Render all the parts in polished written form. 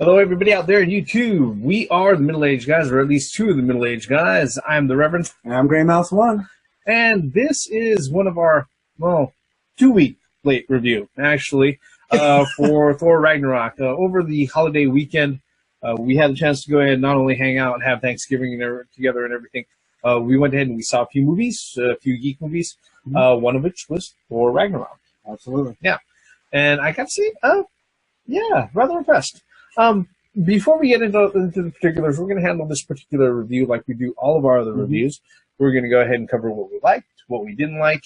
Hello, everybody out there in YouTube. We are the middle-aged guys, or at least two of the middle-aged guys. I'm the Reverend. And I'm Grey Mouse 1. And this is one of our, 2-week late review, actually, for Thor Ragnarok. Over the holiday weekend, we had the chance to go ahead and not only hang out and have Thanksgiving together and everything. We went ahead and we saw a few movies, a few geek movies, one of which was Thor Ragnarok. Absolutely. Yeah. And I got to see, rather impressed. Before we get into the particulars, we're going to handle this particular review like we do all of our other reviews. We're going to go ahead and cover what we liked, what we didn't like,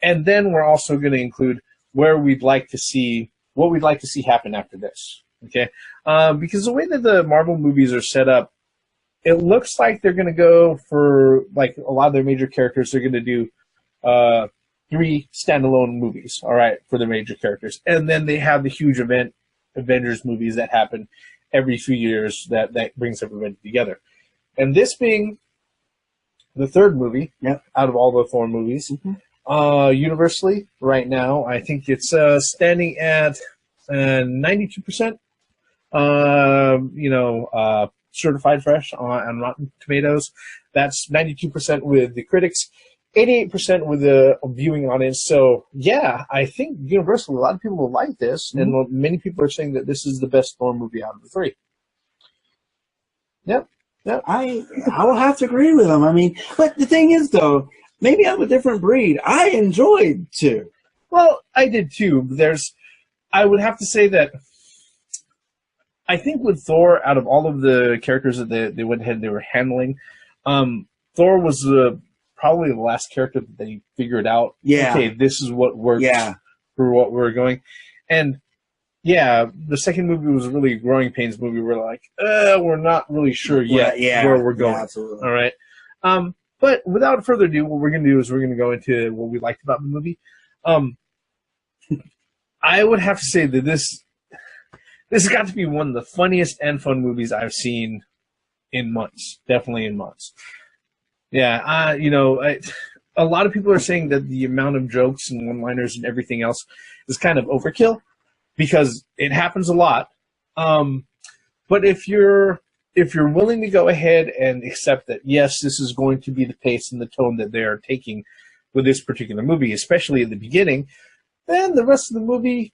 and then we're also going to include where we'd like to see, what we'd like to see happen after this. Okay? Because the way that the Marvel movies are set up, it looks like they're going to go for, like, a lot of their major characters, they're going to do 3 standalone movies, all right, for their major characters. And then they have the huge Avengers movies that happen every few years that brings everybody together. And this being the third movie out of all the Thor movies, universally right now, I think it's standing at 92%, certified fresh on Rotten Tomatoes. That's 92% with the critics, 88% with the viewing audience. So, yeah, I think universally a lot of people will like this, and many people are saying that this is the best Thor movie out of the 3. Yep. I will have to agree with him. I mean, but the thing is, though, maybe I'm a different breed. I enjoyed 2. Well, I did too. I would have to say that I think with Thor, out of all of the characters that they went ahead and they were handling, Thor was probably the last character that they figured out. Yeah. Okay, this is what works for what we're going. And yeah, the second movie was really a growing pains movie. We're like, we're not really sure yet where we're going. Yeah, absolutely. All right. But without further ado, what we're going to do is we're going to go into what we liked about the movie. I would have to say that this has got to be one of the funniest and fun movies I've seen in months. Definitely in months. Yeah, a lot of people are saying that the amount of jokes and one-liners and everything else is kind of overkill because it happens a lot. But if you're willing to go ahead and accept that, yes, this is going to be the pace and the tone that they are taking with this particular movie, especially at the beginning, then the rest of the movie,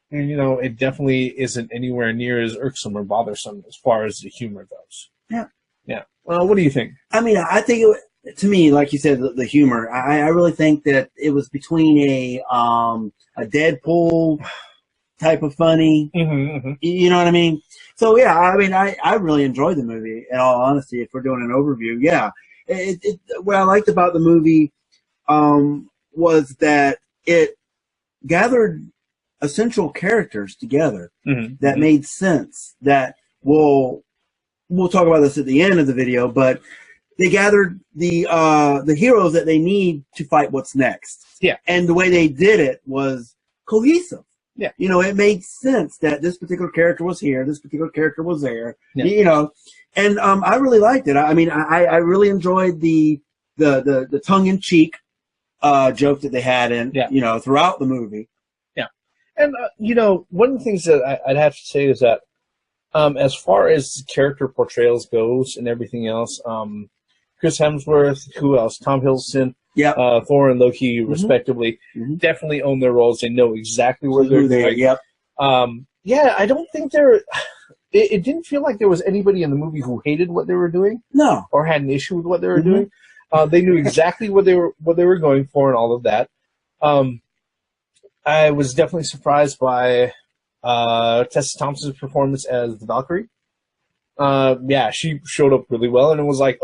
it definitely isn't anywhere near as irksome or bothersome as far as the humor goes. Yeah. Yeah. What do you think? I mean, I think to me, like you said, the humor. I really think that it was between a Deadpool type of funny. You know what I mean? So yeah, I mean, I really enjoyed the movie. In all honesty, if we're doing an overview, yeah. What I liked about the movie was that it gathered essential characters together that made sense. That we'll talk about this at the end of the video, but they gathered the heroes that they need to fight what's next. Yeah. And the way they did it was cohesive. Yeah. It made sense that this particular character was here, this particular character was there. Yeah. And I really liked it. I mean, I really enjoyed the tongue-in-cheek joke that they had in throughout the movie. Yeah. And one of the things that I'd have to say is that as far as character portrayals goes and everything else, Chris Hemsworth, who else? Tom Hiddleston, Thor and Loki, respectively, definitely own their roles. They know exactly where they're going. Yep. I don't think it didn't feel like there was anybody in the movie who hated what they were doing. No. Or had an issue with what they were doing. They knew exactly what they were going for and all of that. I was definitely surprised by Tessa Thompson's performance as the Valkyrie. She showed up really well, and it was like,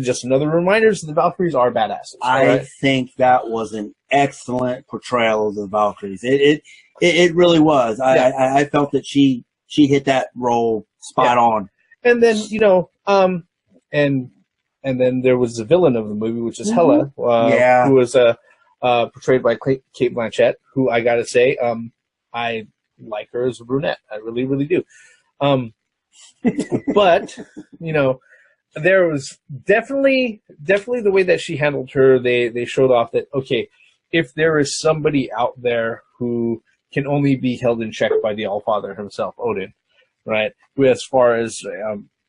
just another reminder that the Valkyries are badasses. I think that was an excellent portrayal of the Valkyries. It really was. I felt that she hit that role spot on. And then and then there was the villain of the movie, which is Hela, who was portrayed by Cate Blanchett, who I gotta say, I like her as a brunette. I really, really do. But, there was definitely the way that she handled her, they showed off that, okay, if there is somebody out there who can only be held in check by the Allfather himself, Odin, right? As far as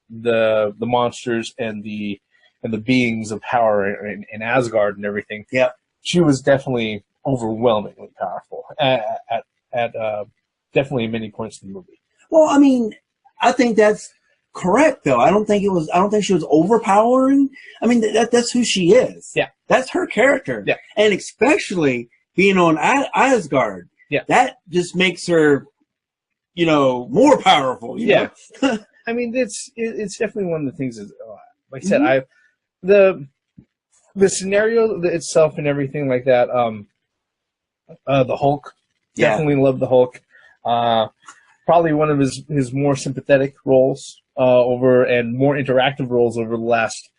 the monsters and the beings of power in Asgard and everything. Yeah, she was definitely overwhelmingly powerful at definitely many points in the movie. Well, I mean, I think that's correct, though. I don't think she was overpowering. I mean, that's who she is. Yeah. That's her character. Yeah. And especially being on Asgard. Yeah. That just makes her, more powerful. You know? I mean, it's definitely one of the things that, like I said, the scenario itself and everything like that, the Hulk, definitely loved the Hulk. Probably one of his more sympathetic roles and more interactive roles over the last,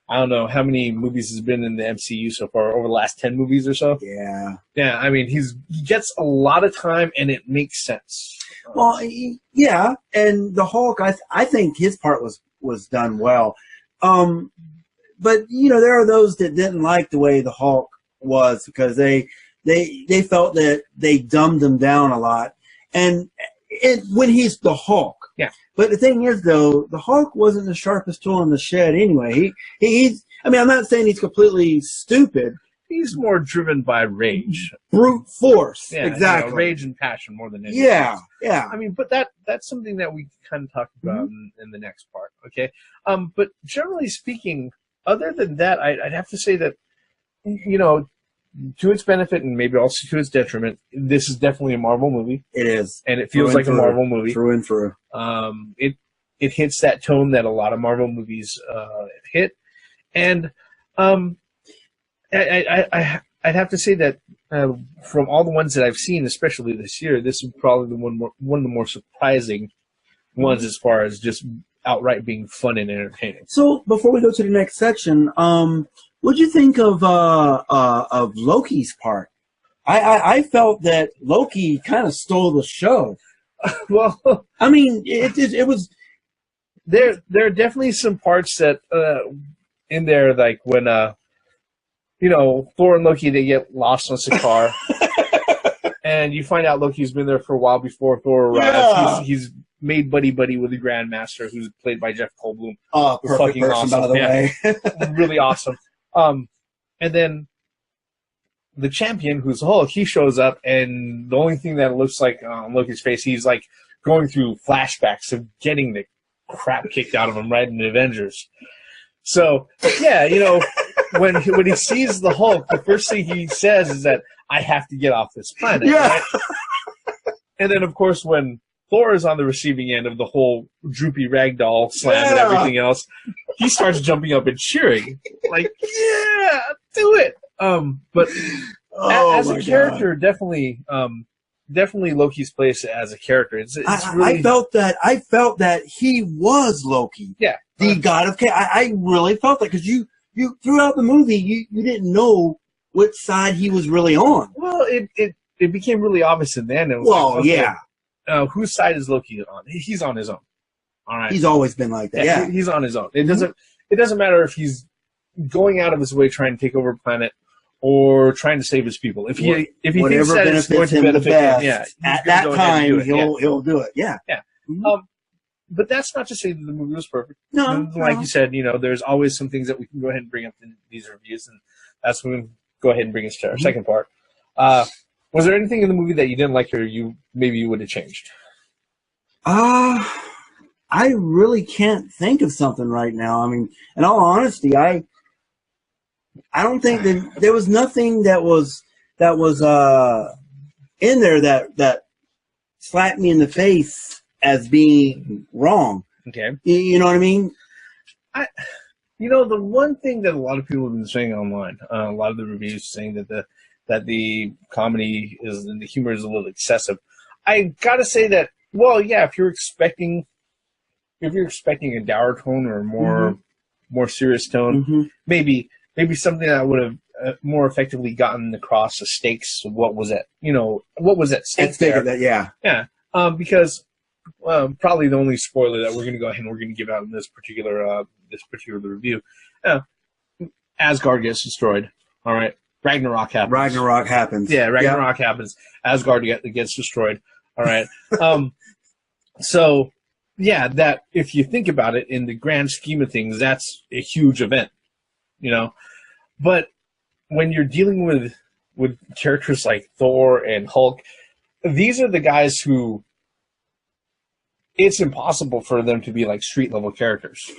I don't know how many movies has been in the MCU so far, over the last 10 movies or so. Yeah. Yeah, I mean, he gets a lot of time and it makes sense. Well, yeah, and the Hulk, I think his part was done well. But, there are those that didn't like the way the Hulk was because they felt that they dumbed him down a lot. And when he's the Hulk. Yeah. But the thing is, though, the Hulk wasn't the sharpest tool in the shed anyway. He's, I mean, I'm not saying he's completely stupid. He's more driven by rage. Brute force. Yeah, exactly. Rage and passion more than anything. Yeah, yeah. I mean, but that's something that we kind of talked about in the next part, okay? But generally speaking, other than that, I'd have to say that, to its benefit and maybe also to its detriment, this is definitely a Marvel movie. It is. And it feels like a Marvel movie. Through and through. It hits that tone that a lot of Marvel movies hit. And I'd have to say that from all the ones that I've seen, especially this year, this is probably one of the more surprising ones as far as just outright being fun and entertaining. So before we go to the next section, what'd you think of Loki's part? I felt that Loki kind of stole the show. Well, I mean, it was. There are definitely some parts that in there, like when Thor and Loki, they get lost on Sakaar, and you find out Loki's been there for a while before Thor arrives. Yeah. He's made buddy with the Grandmaster, who's played by Jeff Goldblum. Oh, perfect fucking person, awesome. by the way. Really awesome. And then the champion, who's Hulk, he shows up, and the only thing that looks like on Loki's face, he's like going through flashbacks of getting the crap kicked out of him right in the Avengers. So, yeah, when he sees the Hulk, the first thing he says is that, I have to get off this planet. Yeah. Right? And then, of course, when Thor is on the receiving end of the whole droopy ragdoll slam and everything else, he starts jumping up and cheering. Like, yeah, do it. But as a character, definitely Loki's place as a character. It's really... I felt that he was Loki. Yeah. The god of chaos. I really felt that because you throughout the movie, you didn't know which side he was really on. Well, it became really obvious in the end. It was yeah. Whose side is Loki on? He's on his own. All right. He's always been like that. Yeah. He's on his own. It doesn't matter if he's going out of his way trying to take over a planet or trying to save his people. If he thinks that it's going to benefit him, yeah, at that time he'll do it. Yeah. Yeah. Mm-hmm. But that's not to say that the movie was perfect. No. Like you said, there's always some things that we can go ahead and bring up in these reviews, and that's when we go ahead and bring us to our second part. Was there anything in the movie that you didn't like, or you would have changed? I really can't think of something right now. I mean, in all honesty, I don't think that there was nothing that was in there that slapped me in the face as being wrong. Okay. You know what I mean? The one thing that a lot of people have been saying online, a lot of the reviews saying that the comedy and the humor is a little excessive. I gotta say that, well, yeah, if you're expecting a dour tone or a more serious tone, maybe something that would have more effectively gotten across the stakes of what was at stake there. Yeah. Because probably the only spoiler that we're going to go ahead and we're going to give out in this particular review, Asgard gets destroyed. All right, Ragnarok happens. Yeah, happens. Asgard gets destroyed. All right. So yeah, that if you think about it in the grand scheme of things, that's a huge event, you know. But when you're dealing with characters like Thor and Hulk, these are the guys who it's impossible for them to be like street level characters.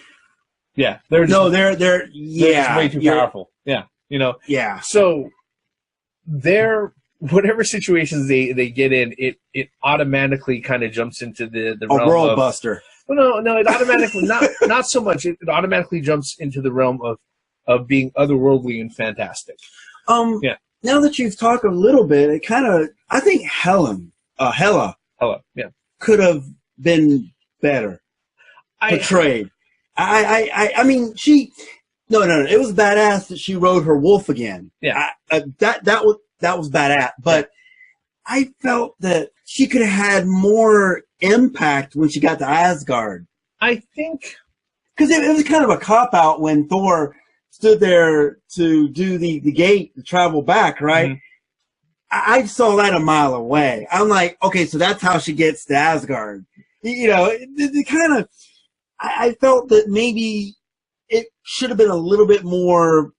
Yeah, they're just way too powerful. Yeah, you know. Yeah. So they're whatever situations they get in, it automatically kind of jumps into the realm world of buster. Well, no, it automatically not so much. It automatically jumps into the realm of being otherworldly and fantastic. Yeah. Now that you've talked a little bit, it kind of I think Hela, yeah, could have been better portrayed. I mean, no, it was badass that she rode her wolf again. Yeah, that was badass. But I felt that she could have had more impact when she got to Asgard. I think because it was kind of a cop out when Thor stood there to do the gate to travel back, right? Mm-hmm. I saw that a mile away. I'm like, okay, so that's how she gets to Asgard. You know, it kind of. I felt that maybe it should have been a little bit more,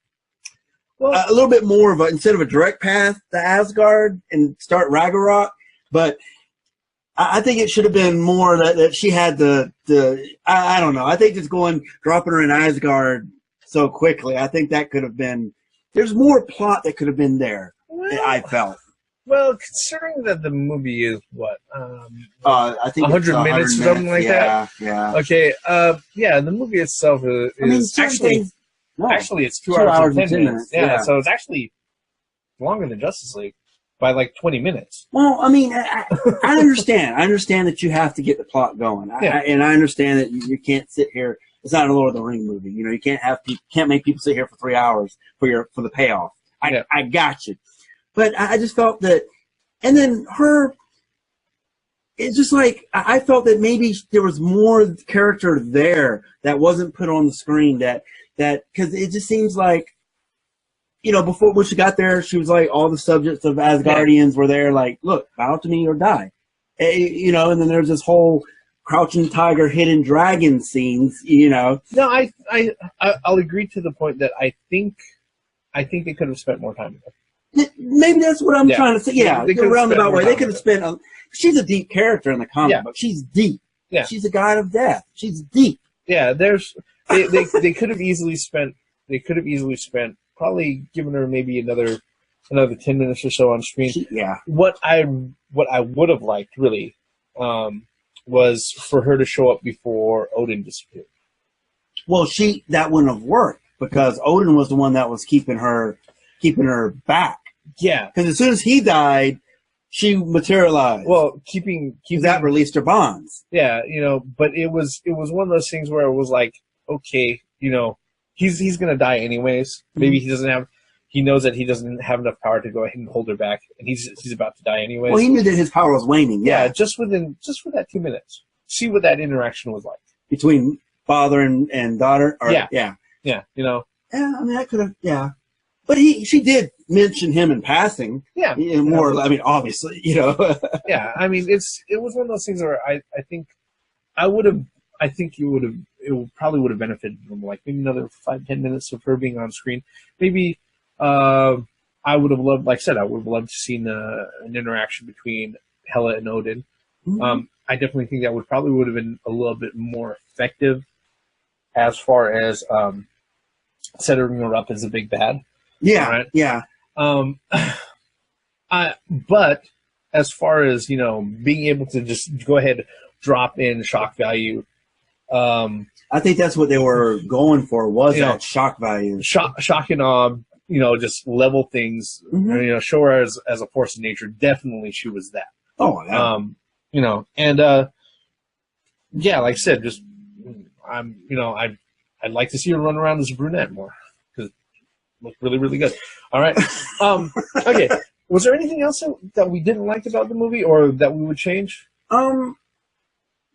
of instead of a direct path to Asgard and start Ragnarok, but I think it should have been more that she had I don't know. I think just dropping her in Asgard so quickly, I think that could have been, there's more plot that could have been there, I felt. Well, considering that the movie is what, I think 100 minutes or something like that. Yeah. Okay. The movie itself is actually it's 2 hours and 10 minutes. Yeah. So it's actually longer than Justice League by like 20 minutes. Well, I mean, I understand. I understand that you have to get the plot going, and I understand that you can't sit here. It's not a Lord of the Rings movie. You know, you can't make people sit here for 3 hours for the payoff. I got you. But I just felt that, and then it's just like, I felt that maybe there was more character there that wasn't put on the screen because it just seems like, you know, before when she got there, she was like, all the subjects of Asgardians were there, like, look, bow to me or die. You know, and then there's this whole crouching tiger, hidden dragon scenes, you know. No, I'll agree to the point that I think they could have spent more time with her. Maybe that's what I'm trying to say. Yeah, the roundabout way. They could have spent. She's a deep character in the comic book. She's deep. Yeah, she's a god of death. She's deep. Yeah, they could have easily spent. They could have easily spent probably giving her maybe another 10 minutes or so on screen. What I would have liked really was for her to show up before Odin disappeared. Well, that wouldn't have worked because Odin was the one that was keeping her back. Yeah, because as soon as he died, she materialized. Well, keeping that released her bonds. Yeah, you know, but it was one of those things where it was like, okay, you know, he's gonna die anyways. Maybe he knows that he doesn't have enough power to go ahead and hold her back, and he's about to die anyways. Well, he knew that his power was waning. Yeah, just for that 2 minutes, see what that interaction was like between father and daughter. Yeah, you know. Yeah, I mean, I could have. Yeah. But she did mention him in passing. Yeah. More, I mean, obviously, you know. Yeah, I mean, it was one of those things where I think it probably would have benefited from like maybe another 5-10 minutes of her being on screen. Maybe I would have loved, like I said, I would have loved to see an interaction between Hela and Odin. Mm-hmm. I definitely think that would have been a little bit more effective as far as setting her up as a big bad. Yeah, right? Yeah. But as far as, you know, being able to just go ahead, drop in shock value. I think that's what they were going for, that shock value. Shock and awe, you know, just level things, you know, show her as a force of nature. Definitely she was that. Oh, yeah. You know, and, yeah, like I said, just, I'd like to see her run around as a brunette more. Looked really, really good. All right. Okay. Was there anything else that we didn't like about the movie, or that we would change? No.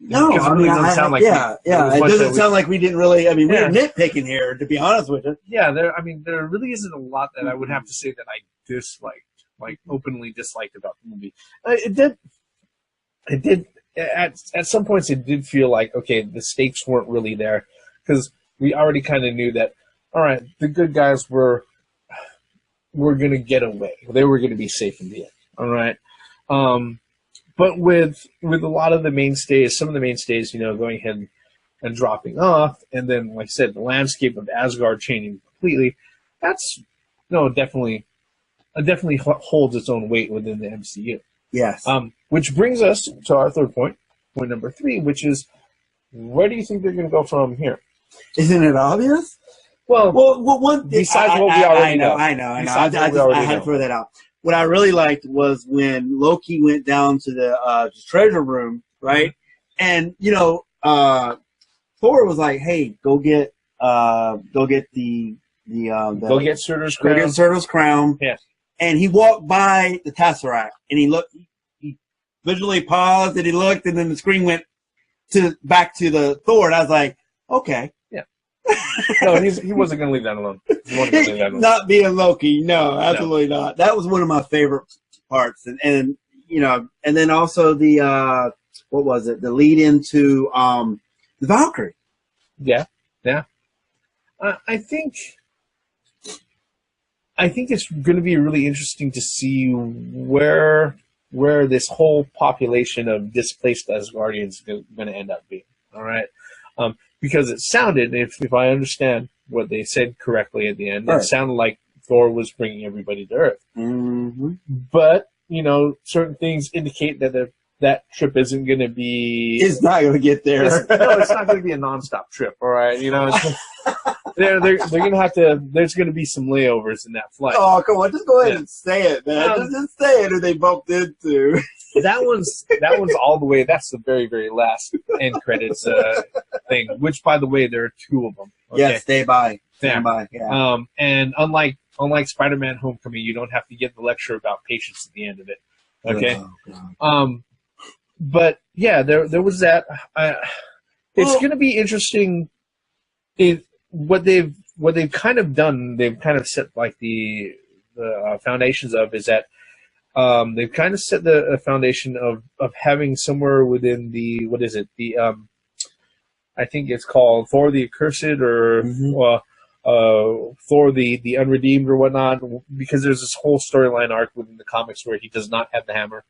I mean, it doesn't sound like it doesn't sound like we didn't really. I mean, we're nitpicking here, to be honest with you. Yeah. There really isn't a lot that I would have to say that I disliked, like openly disliked about the movie. It did at some points it did feel like, okay, the stakes weren't really there, because we already kind of knew that, all right, the good guys were going to get away. They were going to be safe in the end. All right. But with a lot of the mainstays, some of the mainstays, going ahead and dropping off, and then, like I said, the landscape of Asgard changing completely, that's, definitely holds its own weight within the MCU. Yes. Which brings us to our third point number 3, which is, where do you think they're going to go from here? Isn't it obvious? Well, one besides what we already know. I know. I had to throw that out. What I really liked was when Loki went down to the treasure room, right? And Thor was like, "Hey, go get Surtur's crown." Go get Surtur's crown. Yes. And he walked by the Tesseract, and he looked. He visually paused, and he looked, and then the screen went back to the Thor, and I was like, "Okay." Yeah. No, he wasn't going to leave that alone. He wasn't going to leave that alone. Not being Loki, no, absolutely not. That was one of my favorite parts, and then also the what was it? The lead into the Valkyrie. Yeah. I think it's going to be really interesting to see where this whole population of displaced Asgardians is going to end up being. All right, because it sounded, if I understand what they said correctly at the end, It sounded like Thor was bringing everybody to Earth. Mm-hmm. But certain things indicate that trip isn't going to be. It's not going to get there. It's not going to be a nonstop trip. All right, they're going to have to. There's going to be some layovers in that flight. Oh, come on, just go ahead and say it, man. Just say it, who they bumped into. That one's all the way. That's the very, very last end credits thing. Which, by the way, there are 2 of them. Okay? Yeah, stay by. Stand by. Yeah. And unlike Spider-Man: Homecoming, you don't have to get the lecture about patience at the end of it. Okay. Oh, but yeah, there was that. It's going to be interesting. What they've kind of done. They've kind of set like the foundations of is that. They've kind of set the foundation of having somewhere within the, what is it? The I think it's called Thor the Accursed, or Thor the Unredeemed, or whatnot. Because there's this whole storyline arc within the comics where he does not have the hammer,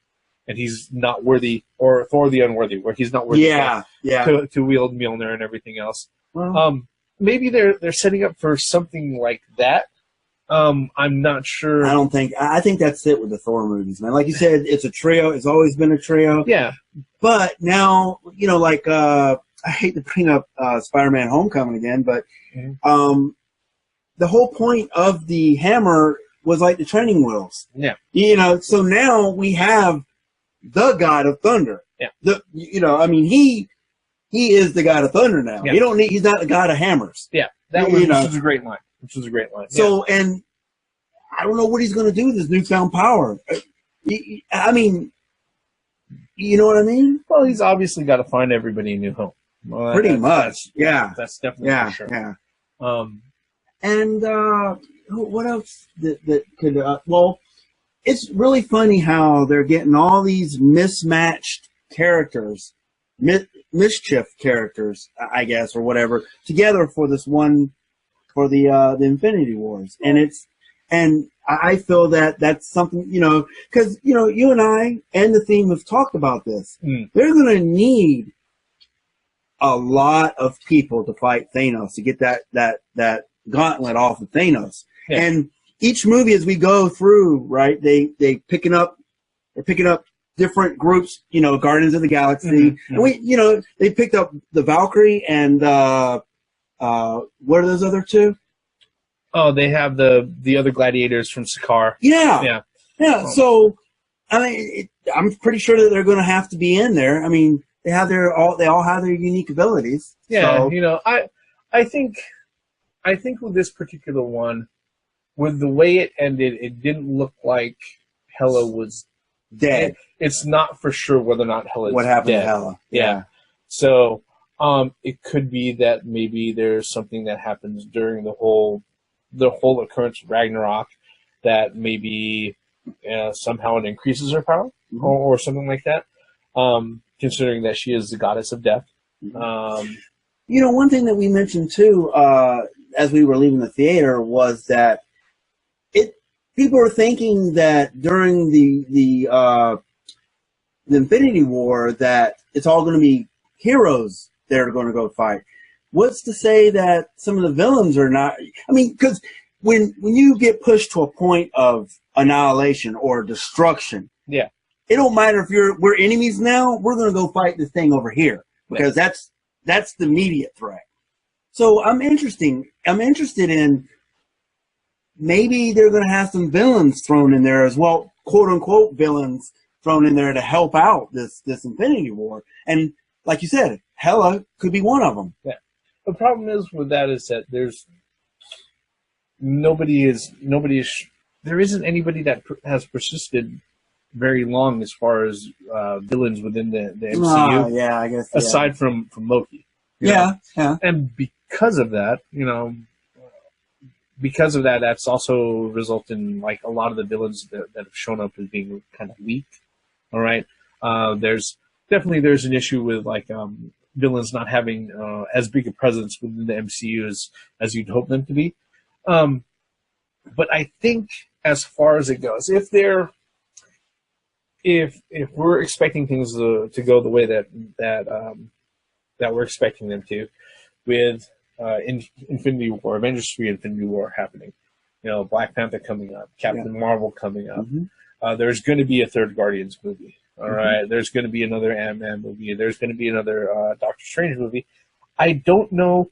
and he's not worthy, or Thor the Unworthy, where he's not worthy to wield Mjolnir and everything else. Well, maybe they're setting up for something like that. I'm not sure. I think that's it with the Thor movies, man. Like you said, it's a trio. It's always been a trio. Yeah. But now, I hate to bring up Spider-Man: Homecoming again, but the whole point of the hammer was like the training wheels. Yeah. So now we have the God of Thunder. Yeah. He is the God of Thunder now. Yeah. He's not the God of hammers. Yeah. Which was a great line. So, and I don't know what he's going to do with his newfound power. I mean, you know what I mean? Well, he's obviously got to find everybody a new home. Well, pretty much, yeah. That's definitely for sure. Yeah. And what else that could? Well, it's really funny how they're getting all these mismatched characters, mischief characters, I guess, or whatever, together for this one. For the Infinity Wars, and I feel that that's something, because you and I and the theme have talked about this. They're going to need a lot of people to fight Thanos to get that gauntlet off of Thanos. Yeah. And each movie as we go through, right? They're picking up different groups, Guardians of the Galaxy, and they picked up the Valkyrie and. What are those other 2? Oh, they have the other gladiators from Sakaar. Yeah. So, I mean, I'm pretty sure that they're going to have to be in there. I mean, they all have their unique abilities. Yeah, so. I think with this particular one, with the way it ended, it didn't look like Hela was dead. It's not for sure whether or not Hela's what happened dead. to Hela. Yeah. So. It could be that maybe there's something that happens during the whole occurrence of Ragnarok that maybe somehow it increases her power or something like that. considering that she is the goddess of death. One thing that we mentioned too, as we were leaving the theater, was that people were thinking that during the Infinity War that it's all going to be heroes that are going to go fight. What's to say that some of the villains are not? I mean, because when you get pushed to a point of annihilation or destruction, yeah, it don't matter if we're enemies now. We're going to go fight this thing over here because that's the immediate threat. So I'm interested in maybe they're going to have some villains thrown in there as well, quote unquote villains thrown in there to help out this Infinity War. And like you said, Hela could be one of them. Yeah. The problem is with that is that there isn't anybody that has persisted very long as far as villains within the MCU. Yeah, I guess. Aside from Loki. Yeah. And because of that, that's also resulted in like a lot of the villains that have shown up as being kind of weak. All right. There's an issue with like villains not having as big a presence within the MCU as you'd hope them to be. But I think as far as it goes, if we're expecting things to go the way that we're expecting them to, with Infinity War, Avengers 3 Infinity War happening, Black Panther coming up, Captain Marvel coming up, there's going to be a third Guardians movie. All right, there's going to be another Ant-Man movie. There's going to be another Doctor Strange movie. I don't know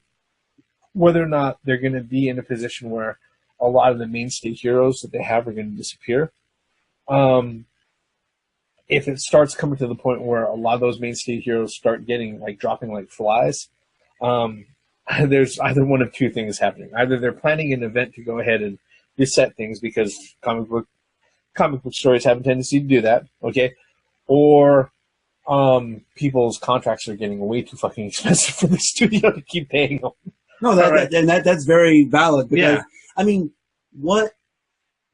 whether or not they're going to be in a position where a lot of the mainstay heroes that they have are going to disappear. If it starts coming to the point where a lot of those mainstay heroes start dropping like flies, there's either one of two things happening. Either they're planning an event to go ahead and reset things because comic book stories have a tendency to do that, okay? Or people's contracts are getting way too fucking expensive for the studio to keep paying them. No, that's very valid. Because, yeah. I mean, what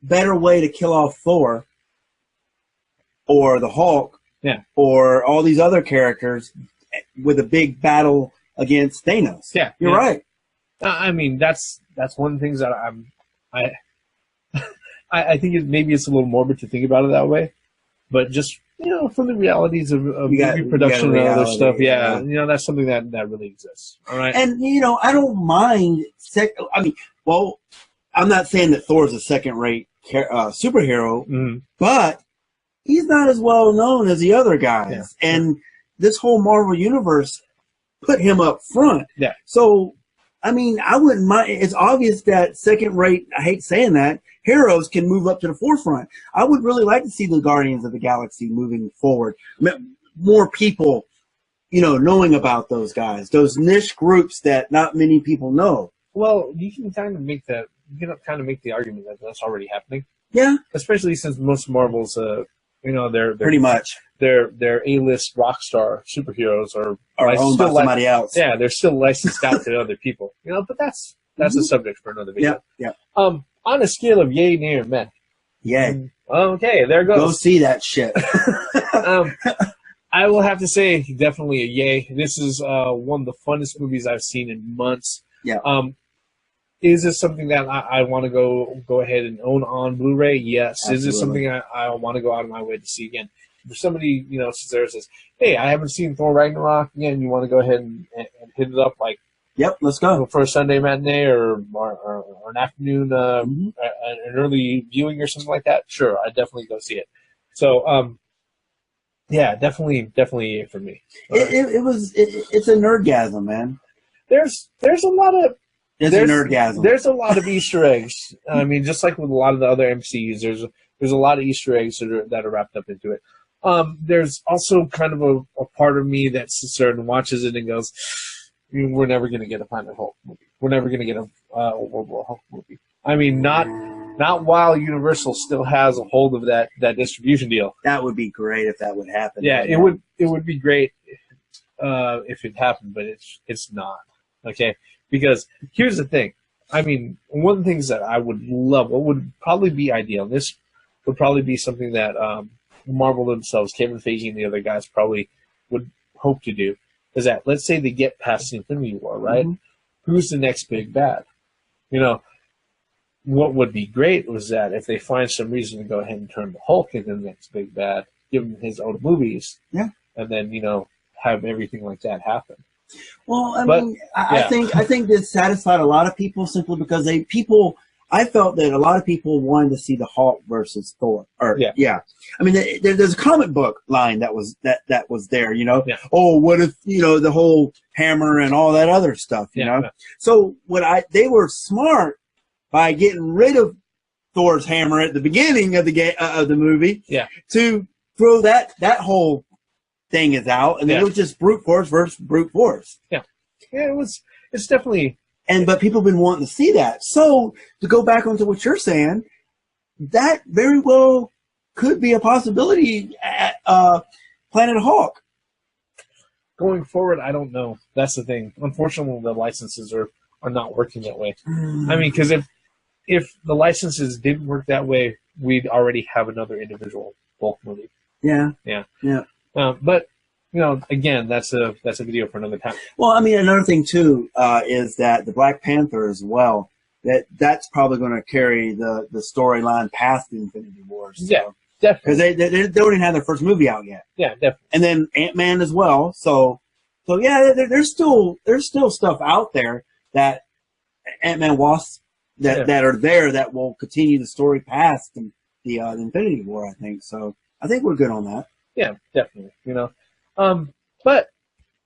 better way to kill off Thor or the Hulk or all these other characters with a big battle against Thanos? Yeah. You're right. I mean, that's one of the things that I think maybe it's a little morbid to think about it that way, but just from the realities of movie production and other stuff, that's something that really exists. All right, and I don't mind. I'm not saying that Thor's a second-rate superhero, but he's not as well known as the other guys, and this whole Marvel universe put him up front. Yeah. So, I mean, I wouldn't mind. It's obvious that second-rate, I hate saying that, heroes can move up to the forefront. I would really like to see the Guardians of the Galaxy moving forward. More people, knowing about those guys, those niche groups that not many people know. Well, you can kind of make the argument that that's already happening. Yeah. Especially since most of Marvel's, they're pretty much their A-list rock star superheroes are owned by somebody else. Yeah, they're still licensed out to other people. But that's a subject for another video. Yeah. On a scale of yay, nay, or meh. Yay. Okay, there goes. Go see that shit. I will have to say definitely a yay. This is one of the funnest movies I've seen in months. Yeah. Is this something that I want to go ahead and own on Blu-ray? Yes. Absolutely. Is this something I want to go out of my way to see again? If somebody, sits there and says, hey, I haven't seen Thor Ragnarok again, you want to go ahead and hit it up like, yep, let's go. For a Sunday matinee or an afternoon, an early viewing or something like that, sure, I'd definitely go see it. So, definitely yay for me. It's a nerdgasm, man. There's a lot of... There's a nerdgasm. There's a lot of Easter eggs. I mean, just like with a lot of the other MCs, there's a lot of Easter eggs that are wrapped up into it. There's also kind of a part of me that sits there and watches it and goes, we're never going to get a Planet Hulk movie. We're never going to get a World War Hulk movie. I mean, not while Universal still has a hold of that distribution deal. That would be great if that would happen. Yeah, it would be great if it happened, but it's not. Okay, because here's the thing. I mean, one of the things that I would love, what would probably be ideal, this would probably be something that Marvel themselves, Kevin Feige and the other guys, probably would hope to do is that, let's say they get past the Infinity War, right? Who's the next big bad? You know, what would be great was that if they find some reason to go ahead and turn the Hulk into the next big bad, give him his own movies, and then, you know, have everything like that happen. Well, I think this satisfied a lot of people simply because I felt that a lot of people wanted to see the Hulk versus Thor. I mean, there's a comic book line that was there, you know. Yeah. Oh, what if, you know, the whole hammer and all that other stuff, you know. Yeah. So they were smart by getting rid of Thor's hammer at the beginning of the movie. Yeah. To throw that whole thing is out, and then it was just brute force versus brute force. Yeah. Yeah, it's definitely. But people have been wanting to see that. So, to go back onto what you're saying, that very well could be a possibility at Planet Hulk. Going forward, I don't know. That's the thing. Unfortunately, the licenses are not working that way. I mean, because if the licenses didn't work that way, we'd already have another individual Hulk movie. Yeah. Yeah. Yeah. But, you know, again, that's a video for another time. Well, I mean, another thing too is that the Black Panther as well. That's probably going to carry the storyline past the Infinity Wars. So. Yeah, definitely. Because they don't even have their first movie out yet. Yeah, definitely. And then Ant-Man as well. So yeah, there's still stuff out there that Ant-Man Wasp that are there that will continue the story past the Infinity War. I think so. I think we're good on that. Yeah, definitely. You know. But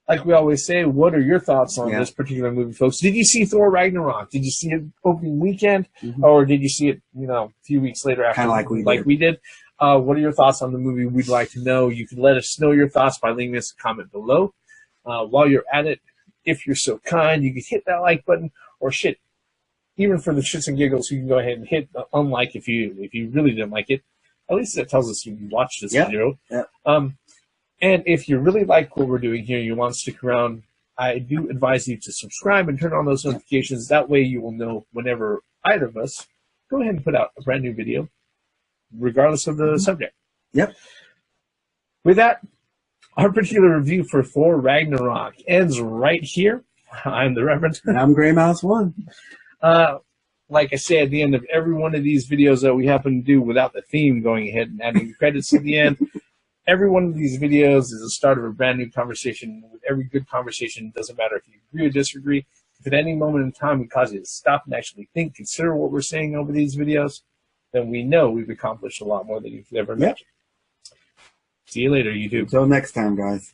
like we always say, what are your thoughts on this particular movie, folks? Did you see Thor Ragnarok? Did you see it opening weekend, or did you see it, you know, a few weeks later after, kind of like we did? What are your thoughts on the movie? We'd like to know. You can let us know your thoughts by leaving us a comment below. While you're at it, if you're so kind, you can hit that like button, or shit, even for the shits and giggles, you can go ahead and hit unlike if you really didn't like it. At least that tells us you watched this video. Yeah. And if you really like what we're doing here, you want to stick around, I do advise you to subscribe and turn on those notifications. That way you will know whenever either of us go ahead and put out a brand new video, regardless of the subject. Yep. With that, our particular review for Thor Ragnarok ends right here. I'm the Reverend. And I'm Grey Mouse 1. Like I say at the end of every one of these videos that we happen to do without the theme going ahead and adding the credits at the end, every one of these videos is the start of a brand new conversation. With every good conversation, it doesn't matter if you agree or disagree. If at any moment in time we cause you to stop and actually think, consider what we're saying over these videos, then we know we've accomplished a lot more than you could ever imagine. See you later, YouTube. Until next time, guys.